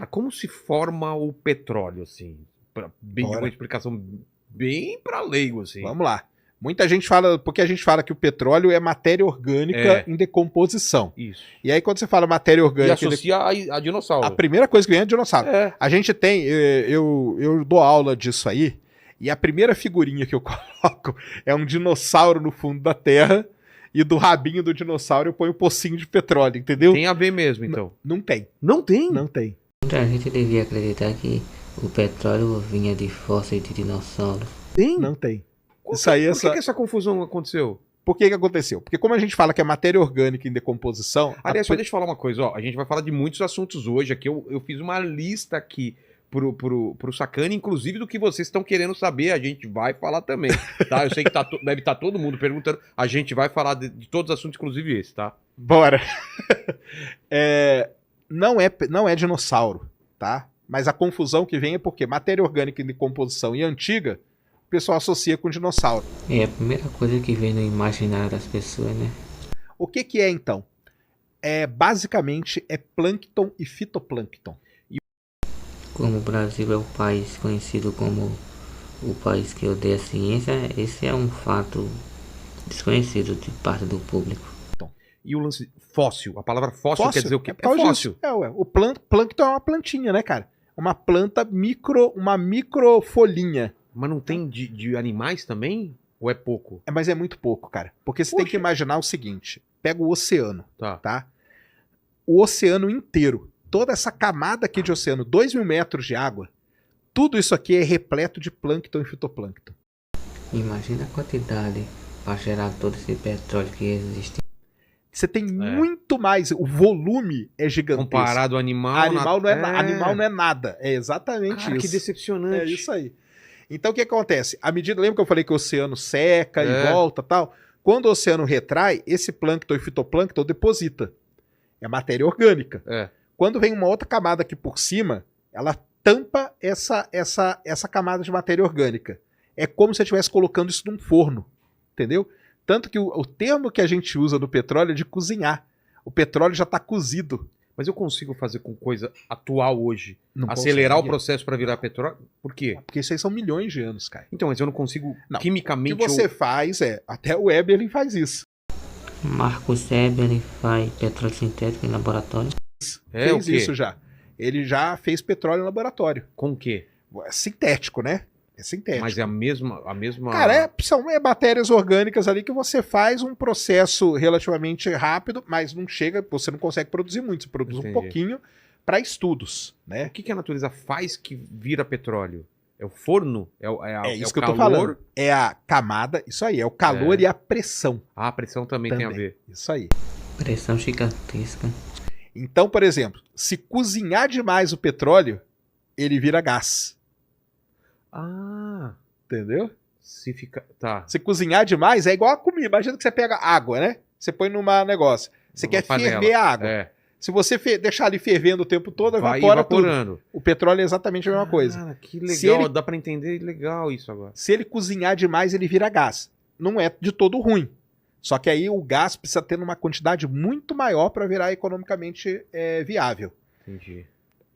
como se forma o petróleo, assim? De uma explicação bem para leigo, assim. Vamos lá. Muita gente fala, porque a gente fala que o petróleo é matéria orgânica em decomposição. Isso. E aí quando você fala matéria orgânica... E associa a dinossauro. A primeira coisa que vem é dinossauro. A gente tem, eu dou aula disso aí, e a primeira figurinha que eu coloco é um dinossauro no fundo da terra, e do rabinho do dinossauro eu ponho um pocinho de petróleo, entendeu? Tem a ver mesmo, então? Não tem. Não tem? Não tem. Muita gente devia acreditar que o petróleo vinha de fósseis de dinossauro. Tem? Não tem. Por que essa confusão aconteceu? Por que aconteceu? Porque como a gente fala que é matéria orgânica em decomposição... Aliás, só deixa eu falar uma coisa, ó. A gente vai falar de muitos assuntos hoje aqui. Eu fiz uma lista aqui pro Sacani, inclusive do que vocês estão querendo saber, a gente vai falar também, tá? Eu sei que deve estar todo mundo perguntando, a gente vai falar de todos os assuntos, inclusive esse, tá? Bora! Não é dinossauro, tá? Mas a confusão que vem é porque matéria orgânica em decomposição e antiga, o pessoal associa com dinossauro. É a primeira coisa que vem no imaginário das pessoas, né? O que é então? Basicamente é plâncton e fitoplâncton. Como o Brasil é o país conhecido como o país que odeia a ciência, esse é um fato desconhecido de parte do público. E o lance fóssil, a palavra fóssil quer dizer o quê? É fóssil. O plâncton é uma plantinha, né, cara? Uma planta uma microfolhinha. Mas não tem de animais também? Ou é pouco? Mas é muito pouco, cara. Porque você tem que imaginar o seguinte. Pega o oceano, tá? O oceano inteiro. Toda essa camada aqui de oceano, 2.000 metros de água, tudo isso aqui é repleto de plâncton e fitoplâncton. Imagina a quantidade para gerar todo esse petróleo que existe. Você tem muito mais, o volume é gigantesco. Comparado ao animal... Animal não é nada, é exatamente isso. Que decepcionante. É isso aí. Então o que acontece? Lembra que eu falei que o oceano seca e volta e tal? Quando o oceano retrai, esse plâncton e fitoplâncton deposita. É matéria orgânica. Quando vem uma outra camada aqui por cima, ela tampa essa camada de matéria orgânica. É como se você estivesse colocando isso num forno, entendeu? Tanto que o termo que a gente usa no petróleo é de cozinhar. O petróleo já está cozido. Mas eu consigo fazer com coisa atual hoje, acelerar o processo para virar petróleo? Por quê? Porque isso aí são milhões de anos, cara. Então, mas eu não consigo quimicamente... O que você faz até o Weber ele faz isso. Marcos Weber ele faz petróleo sintético em laboratório. Fez isso já. Ele já fez petróleo em laboratório. Com o quê? É sintético, né? É sintético. Mas é a mesma... Cara, são matérias orgânicas ali que você faz um processo relativamente rápido, mas não chega, você não consegue produzir muito, você produz um pouquinho para estudos, né? O que a natureza faz que vira petróleo? É o forno? É isso que eu tô falando. É a camada, isso aí, é o calor e a pressão. A pressão também tem a ver. Isso aí. Pressão gigantesca. Então, por exemplo, se cozinhar demais o petróleo, ele vira gás. Entendeu? Se cozinhar demais, é igual a comida. Imagina que você pega água, né? Você põe numa negócio. Você quer ferver a água. Se você deixar ali fervendo o tempo todo, evapora tudo. O petróleo é exatamente a mesma coisa. Que legal, dá pra entender legal isso agora. Se ele cozinhar demais, ele vira gás. Não é de todo ruim. Só que aí o gás precisa ter uma quantidade muito maior para virar economicamente viável. Entendi.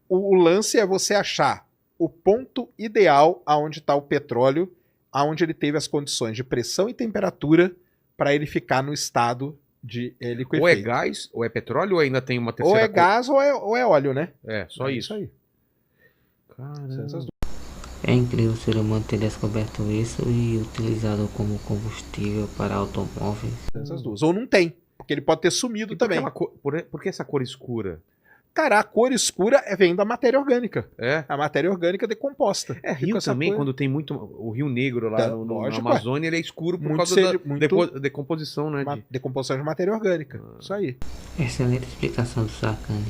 O lance é você achar o ponto ideal aonde está o petróleo, aonde ele teve as condições de pressão e temperatura para ele ficar no estado de liquefeito. Ou é gás, ou é petróleo, ou ainda tem uma terceira coisa? Ou é gás ou é óleo, né? Só isso. Aí. Caramba. É incrível o ser humano ter descoberto isso e utilizado como combustível para automóveis. Essas duas. Ou não tem, porque ele pode ter sumido também. Por que essa cor escura? Cara, a cor escura vem da matéria orgânica. A matéria orgânica decomposta. Rio também, quando tem muito... O Rio Negro lá na Amazônia, ele é escuro por causa da decomposição, né? Decomposição de matéria orgânica. Isso aí. Excelente explicação do Sacani.